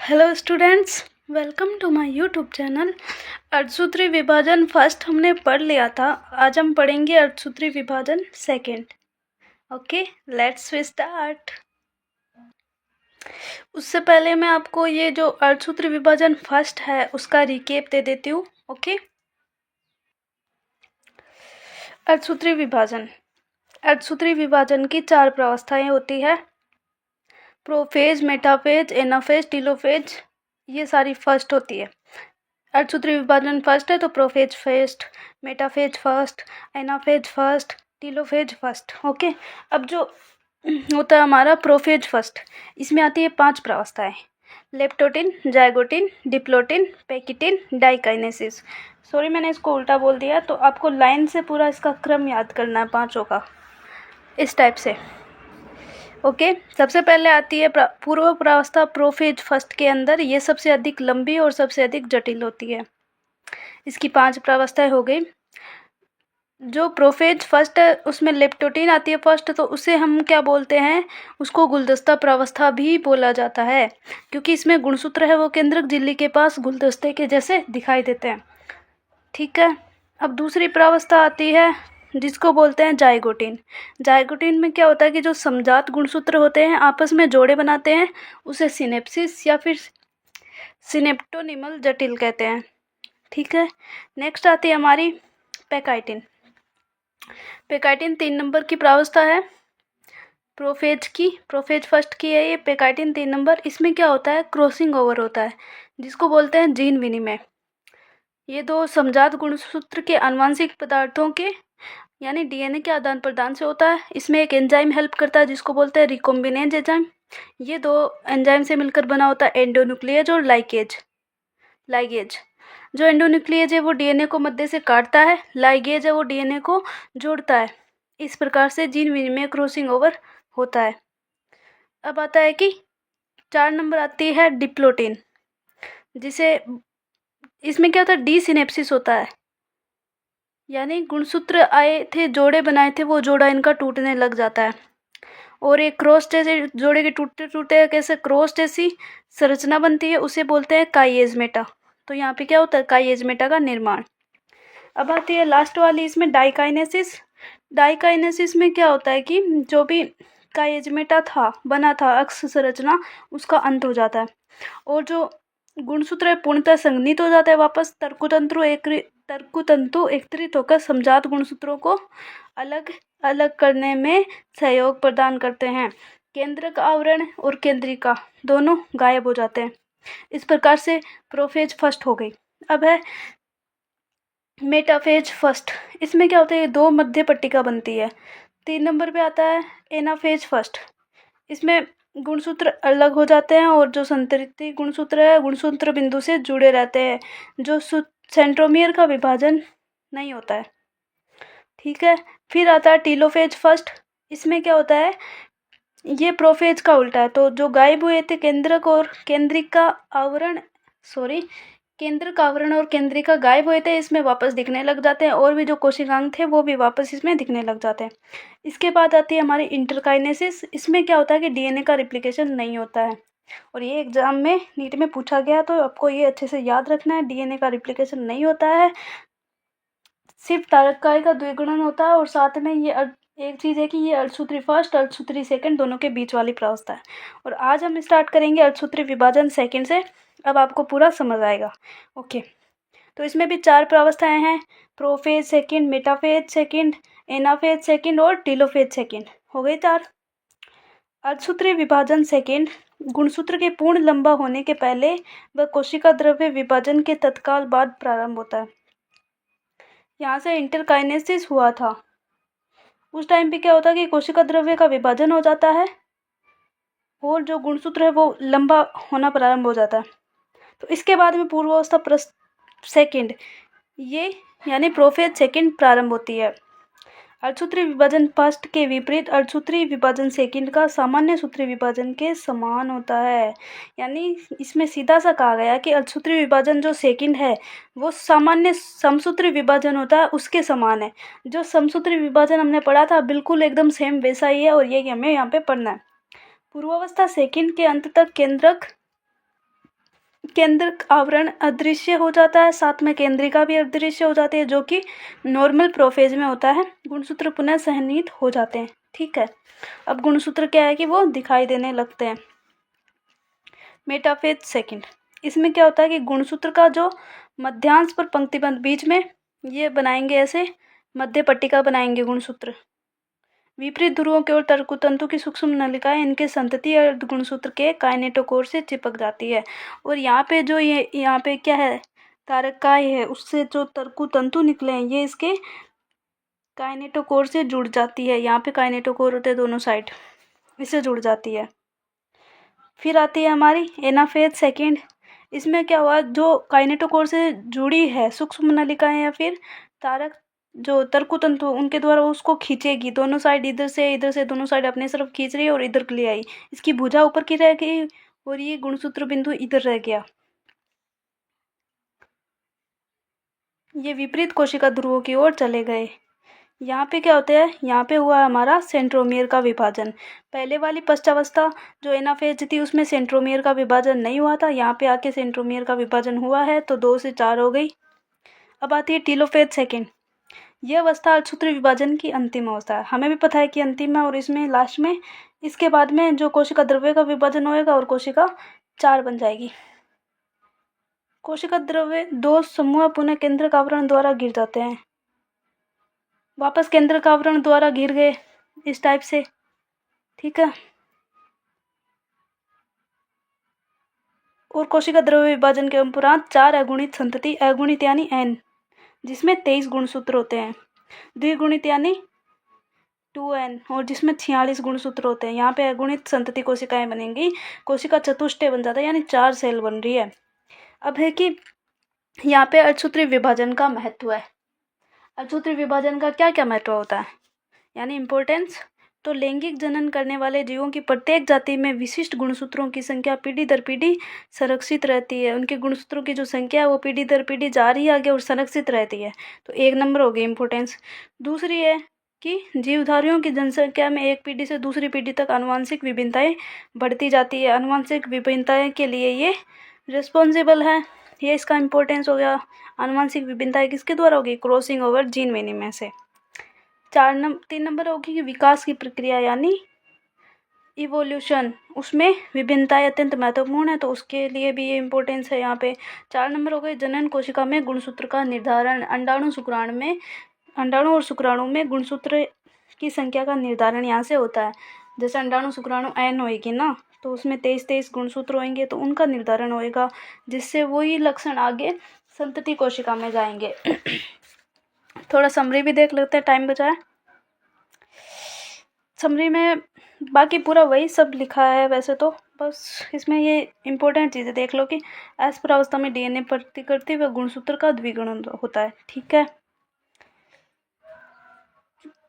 Hello students, welcome to my YouTube channel. अर्धसूत्री विभाजन first हमने पढ़ लिया था। आज हम पढ़ेंगे अर्धसूत्री विभाजन सेकंड। Okay, let's start. उससे पहले मैं आपको ये जो अर्धसूत्री विभाजन फर्स्ट है उसका रिकेप दे देती हूँ। ओके, अर्धसूत्री विभाजन। अर्धसूत्री विभाजन की 4 प्रावस्थाएं होती है: प्रोफेज, मेटाफेज, एनाफेज, टीलोफेज। ये सारी फर्स्ट होती है। अर्धसूत्री विभाजन फर्स्ट है तो prophase first, metaphase first, anaphase first, telophase first. Okay, अब जो होता है हमारा प्रोफेज फर्स्ट, इसमें आती है 5 प्रावस्थाएं: leptotene, zygotene, diplotene, pachytene, diakinesis. Sorry, मैंने इसको उल्टा बोल दिया, तो आपको लाइन से पूरा इसका क्रम याद करना है पांचों का, इस टाइप से। ओके, सबसे पहले आती है पूर्व प्रावस्था प्रोफेज फर्स्ट के अंदर। ये सबसे अधिक लंबी और सबसे अधिक जटिल होती है। इसकी 5 प्रावस्थाएं हो गई। जो प्रोफेज फर्स्ट है उसमें लेप्टोटिन आती है फर्स्ट, तो उसे हम क्या बोलते हैं, उसको गुलदस्ता प्रावस्था भी बोला जाता है, क्योंकि इसमें गुणसूत्र है वो केंद्रक झिल्ली के पास गुलदस्ते के जैसे दिखाई देते हैं। ठीक है, अब दूसरी प्रावस्था आती है जिसको बोलते हैं जाइगोटिन। जाइगोटिन में क्या होता है कि जो समजात गुणसूत्र होते हैं आपस में जोड़े बनाते हैं, उसे सिनेप्सिस या फिर सिनेप्टोनिमल जटिल कहते हैं। ठीक है, नेक्स्ट आती है हमारी पैकाइटिन। पैकाइटिन 3 नंबर की प्रावस्था है प्रोफेज की, प्रोफेज फर्स्ट की है ये पैकाइटिन 3 नंबर। इसमें क्या होता है, क्रॉसिंग ओवर होता है जिसको बोलते हैं जीन विनिमय। ये दो समजात गुणसूत्र के आनुवांशिक पदार्थों के यानी डीएनए के आदान प्रदान से होता है। इसमें एक एंजाइम हेल्प करता है जिसको बोलते हैं रिकॉम्बिनेज एंजाइम। ये दो एंजाइम से मिलकर बना होता है एंडोन्यूक्लियेज और लाइगेज। जो एंडोन्यूक्लियेज है वो डीएनए को मध्य से काटता है, लाइगेज है वो डीएनए को जोड़ता है। इस प्रकार से जीन विनिमय क्रॉसिंग ओवर होता है। अब आता है कि 4 नंबर आती है डिप्लोटिन, जिसे इसमें क्या होता है, डी सिनेप्सिस होता है, यानी गुणसूत्र आए थे, जोड़े बनाए थे, वो जोड़ा इनका टूटने लग जाता है और एक क्रॉस जैसे जोड़े के टूटते टूटते कैसे क्रॉस जैसी संरचना बनती है, उसे बोलते हैं काइएजमेटा। तो यहाँ पे क्या होता है, काइएजमेटा का निर्माण। अब आती है लास्ट वाली इसमें डाइकाइनेसिस। डाइकाइनेसिस में क्या होता है कि जो भी काइएजमेटा था, बना था अक्ष संरचना, उसका अंत हो जाता है और जो गुणसूत्र है पूर्णतः संघनित हो जाता है वापस। तर्कुतंतु एकत्रित होकर समजात गुणसूत्रों को अलग अलग करने में सहयोग प्रदान करते हैं। केंद्रक आवरण और केंद्रिका दोनों गायब हो जाते हैं। इस प्रकार से प्रोफेज फर्स्ट हो गई। अब है मेटाफेज फर्स्ट। इसमें क्या होता है, 2 मध्य पट्टिका बनती है। 3 नंबर पे आता है एनाफेज फर्स्ट। इसमें गुणसूत्र अलग हो जाते हैं और जो संतरित गुणसूत्र है गुणसूत्र बिंदु से जुड़े रहते हैं, जो सेंट्रोमियर का विभाजन नहीं होता है। ठीक है, फिर आता है टीलोफेज फर्स्ट। इसमें क्या होता है, ये प्रोफेज का उल्टा है। तो जो गायब हुए थे केंद्रक और केंद्रिका आवरण, केंद्रक आवरण और केंद्रिका गायब हुए थे, इसमें वापस दिखने लग जाते हैं और भी जो कोशिकांग थे वो भी वापस इसमें दिखने लग जाते हैं। इसके बाद आती है हमारी इंटरकाइनेसिस। इसमें क्या होता है कि डीएनए का रिप्लिकेशन नहीं होता है और ये एग्जाम में नीट में पूछा गया, तो आपको ये अच्छे से याद रखना है, डीएनए का रिप्लिकेशन नहीं होता है, सिर्फ तारककाय का द्विगुणन होता है। और साथ में ये एक चीज़ है कि ये अर्धसूत्री फर्स्ट अर्धसूत्री सेकंड दोनों के बीच वाली प्रावस्था है। और आज हम स्टार्ट करेंगे अर्धसूत्री विभाजन सेकंड से। अब आपको पूरा समझ आएगा। ओके, तो इसमें भी 4 प्रावस्थाएं हैं: prophase second, metaphase second, anaphase second और टीलोफेज सेकंड। हो गई 4। अर्धसूत्री विभाजन सेकंड गुणसूत्र के पूर्ण लंबा होने के पहले व कोशिका द्रव्य विभाजन के तत्काल बाद प्रारंभ होता है। यहाँ से इंटरकाइनेसिस हुआ था, उस टाइम पे क्या होता है कि कोशिका द्रव्य का विभाजन हो जाता है और जो गुणसूत्र है वो लंबा होना प्रारंभ हो जाता है। तो इसके बाद में पूर्वावस्था सेकंड, ये यानी प्रोफेज सेकंड प्रारंभ होती है। अर्धसूत्री विभाजन फर्स्ट के विपरीत अर्धसूत्री विभाजन सेकंड का सामान्य सूत्री विभाजन के समान होता है। यानी इसमें सीधा सा कहा गया कि अर्धसूत्री विभाजन जो सेकंड है वो सामान्य समसूत्री विभाजन होता है, उसके समान है। जो समसूत्री विभाजन हमने पढ़ा था बिल्कुल एकदम सेम वैसा ही है और ये हमें यहाँ पे पढ़ना है। पूर्वावस्था सेकंड के अंत तक केंद्रक केंद्रक आवरण अदृश्य हो जाता है, साथ में केंद्रिका भी अदृश्य हो जाती है, जो कि नॉर्मल प्रोफेज में होता है। गुणसूत्र पुनः सहनीत हो जाते हैं। ठीक है, अब गुणसूत्र क्या है कि वो दिखाई देने लगते हैं। मेटाफेज सेकंड, इसमें क्या होता है कि गुणसूत्र का जो मध्यांश पर पंक्तिबंध बीच में ये बनाएंगे, ऐसे मध्य पट्टिका बनाएंगे गुणसूत्र। विपरीत ध्रुवों की ओर तर्कुतंतु की सूक्ष्म नलिकाएं इनके संतति अर्ध गुणसूत्र के काइनेटोकोर से चिपक जाती है। और यहाँ पे जो ये यहाँ पे क्या है, तारकाय है, उससे जो तर्कुतंतु निकले हैं ये इसके काइनेटोकोर से जुड़ जाती है। यहाँ पे काइनेटोकोर होते हैं दोनों साइड, इससे जुड़ जाती है। फिर आती है हमारी एनाफेज सेकेंड। इसमें क्या हुआ, जो काइनेटोकोर से जुड़ी है सूक्ष्म नलिकाएं या फिर तारक जो तर्कुतंतु, उनके द्वारा उसको खींचेगी दोनों साइड, इधर से दोनों साइड अपने तरफ खींच रही है और इधर ले आई। इसकी भुजा ऊपर की रह गई और ये गुणसूत्र बिंदु इधर रह गया। ये विपरीत कोशिका ध्रुवों की ओर चले गए। यहाँ पे क्या होता है, यहाँ पे हुआ हमारा सेंट्रोमियर का विभाजन। पहले वाली पश्चावस्था जो एनाफेज थी उसमें सेंट्रोमियर का विभाजन नहीं हुआ था, यहाँ पे आके सेंट्रोमियर का विभाजन हुआ है, तो 2 से 4 हो गई। अब आती है टीलोफेज सेकेंड। यह अवस्था अर्धसूत्री विभाजन की अंतिम अवस्था है। हमें भी पता है कि अंतिम है, और इसमें लास्ट में इसके बाद में जो कोशिका द्रव्य का विभाजन होएगा और कोशिका 4 बन जाएगी। कोशिका द्रव्य 2 समूह पुनः केंद्रक आवरण द्वारा गिर जाते हैं, वापस केंद्रक आवरण द्वारा गिर गए इस टाइप से। ठीक है, और कोशिका द्रव्य विभाजन के उपरांत 4 अगुणित संतति, अगुणित यानी n, जिसमें 23 गुणसूत्र होते हैं, द्विगुणित यानी 2n, और जिसमें 46 गुणसूत्र होते हैं। यहाँ पे अगुणित संतति कोशिकाएं बनेंगी, कोशिका चतुष्टय बन जाता है, यानी 4 सेल बन रही है। अब है कि यहाँ पे अर्धसूत्री विभाजन का महत्व है। अर्धसूत्री विभाजन का क्या क्या महत्व होता है, यानी इम्पोर्टेंस। तो लैंगिक जनन करने वाले जीवों की प्रत्येक जाति में विशिष्ट गुणसूत्रों की संख्या पीढ़ी दर पीढ़ी संरक्षित रहती है। उनके गुणसूत्रों की जो संख्या है वो पीढ़ी दर पीढ़ी जा रही है आगे और संरक्षित रहती है। तो 1 नंबर हो गई इम्पोर्टेंस। दूसरी है कि जीवधारियों की जनसंख्या में एक पीढ़ी से दूसरी पीढ़ी तक आनुवंशिक विभिन्नताएं बढ़ती जाती है। आनुवंशिक विभिन्नताएं के लिए ये रिस्पॉन्सिबल है, ये इसका इम्पोर्टेंस हो गया। आनुवंशिक विभिन्नताएं किसके द्वारा होगी, क्रॉसिंग ओवर जीन विनिमय से। 3 नंबर होगी कि विकास की प्रक्रिया यानी इवोल्यूशन, उसमें विभिन्नताएं अत्यंत महत्वपूर्ण है, तो उसके लिए भी ये इम्पोर्टेंस है यहाँ पे। 4 नंबर हो गए जनन कोशिका में गुणसूत्र का निर्धारण। अंडाणु और शुक्राणु में गुणसूत्र की संख्या का निर्धारण यहाँ से होता है। जैसे अंडाणु शुक्राणु n होएगी ना, तो उसमें 23 गुणसूत्र होंगे, तो उनका निर्धारण होएगा, जिससे वही लक्षण आगे संतति कोशिका में जाएंगे। थोड़ा समरी भी देख लेते हैं, टाइम बचा है। समरी में बाकी पूरा वही सब लिखा है वैसे तो, बस इसमें ये इम्पोर्टेंट चीज़ें देख लो कि एस प्रावस्था में डीएनए प्रतिकृति व गुणसूत्र का द्विगुणन होता है। ठीक है,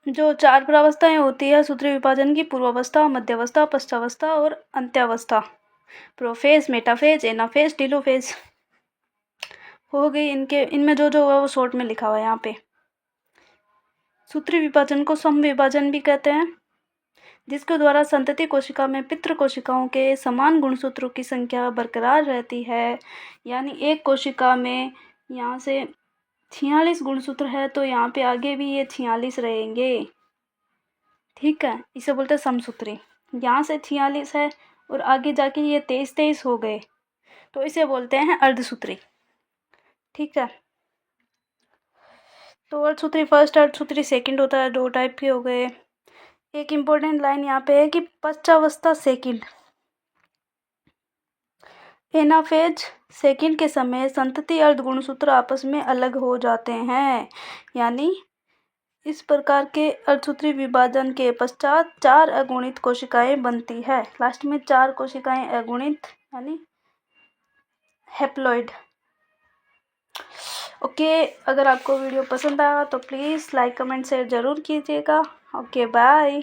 जो 4 प्रावस्थाएं होती है सूत्री विभाजन की, पूर्वावस्था, मध्यावस्था, पश्चावस्था और अंत्यावस्था। प्रोफेज, मेटाफेज, एनाफेज, टीलोफेज हो गई। इनमें जो जो हुआ वो शॉर्ट में लिखा हुआ है यहाँ पे। सूत्री विभाजन को सम विभाजन भी कहते हैं, जिसके द्वारा संतति कोशिका में पितृ कोशिकाओं के समान गुणसूत्रों की संख्या बरकरार रहती है। यानी एक कोशिका में यहाँ से 46 गुणसूत्र है, तो यहाँ पे आगे भी ये 46 रहेंगे। ठीक है, इसे बोलते हैं समसूत्री। यहाँ से 46 है और आगे जाके ये 23 हो गए, तो इसे बोलते हैं अर्धसूत्री। ठीक है, तो अर्धसूत्री फर्स्ट, अर्धसूत्री सेकंड होता है, 2 टाइप के हो गए। एक इम्पोर्टेंट लाइन यहाँ पे है कि पश्चावस्था सेकंड, एनाफेज सेकंड के समय संतति अर्ध गुणसूत्र आपस में अलग हो जाते हैं। यानी इस प्रकार के अर्धसूत्री विभाजन के पश्चात 4 अगुणित कोशिकाएं बनती है। लास्ट में 4 कोशिकाएं अगुणित यानी हैप्लॉइड। ओके, अगर आपको वीडियो पसंद आया तो प्लीज़ लाइक कमेंट शेयर ज़रूर कीजिएगा। Okay, bye.